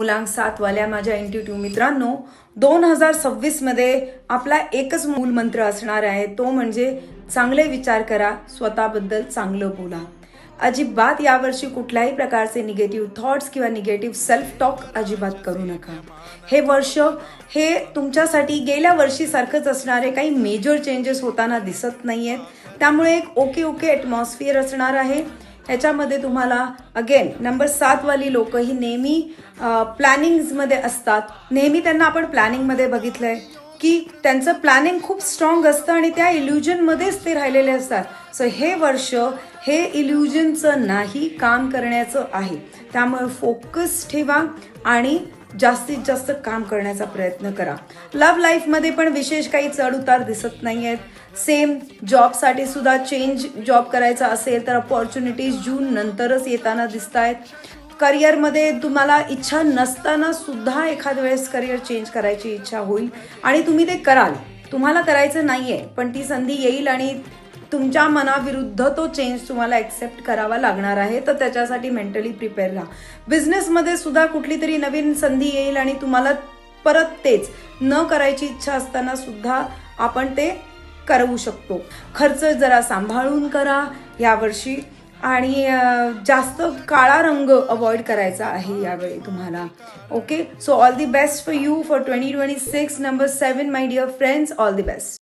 मुलांक 7 वाल्या माझ्या इंट्युटिव्ह मित्रांनो, 2026 मध्ये आपला एकच मूलमंत्र असणार आहे, तो म्हणजे चांगले विचार करा, स्वतःबद्दल चांगलं बोला. अजिबात यावर्षी कुठल्याही प्रकारचे निगेटिव्ह थॉट्स किंवा निगेटिव्ह सेल्फ टॉक अजिबात करू नका. हे वर्ष हे तुमच्यासाठी गेल्या वर्षीसारखंच असणार आहे, काही मेजर चेंजेस होताना दिसत नाहीयेत. त्यामुळे एक ओके ॲटमॉस्फिअर असणार आहे. ह्याच्यामध्ये तुम्हाला अगेन नंबर 7 वाली लोक ही नेहमी प्लॅनिंग्समध्ये असतात. नेहमी त्यांना आपण प्लॅनिंगमध्ये बघितलंय की त्यांचं प्लॅनिंग खूप स्ट्रॉंग असतं आणि त्या इल्युजनमध्येच ते राहिलेले असतात. सो हे वर्ष हे इल्युजनचं नाही, काम करण्याचं आहे. त्यामुळे फोकस ठेवा आणि जास्तीत जास्त काम करण्याचा प्रयत्न करा. लव्ह लाईफमध्ये पण विशेष काही चढ उतार दिसत नाही आहेत. सेम जॉबसाठी सुद्धा चेंज जॉब करायचा असेल तर अपॉर्च्युनिटीज जून नंतरच येताना दिसत आहेत. करिअरमध्ये तुम्हाला इच्छा नसताना सुद्धा एखाद्या वेळेस करिअर चेंज करायची इच्छा होईल आणि तुम्ही ते कराल. तुम्हाला करायचं नाहीये पण ती संधी येईल आणि तुमच्या मनाविरुद्ध तो चेंज तुम्हाला ॲक्सेप्ट करावा लागणार आहे. तर त्याच्यासाठी मेंटली प्रिपेअर राहा. बिझनेसमध्ये सुद्धा कुठली तरी नवीन संधी येईल आणि तुम्हाला परत तेच न करायची इच्छा असताना सुद्धा आपण ते करू शकतो. खर्च जरा सांभाळून करा यावर्षी आणि जास्त काळा रंग अवॉइड करायचा आहे यावेळी तुम्हाला. Okay, so all the best for you for 2026 number 7 my dear friends. All the best.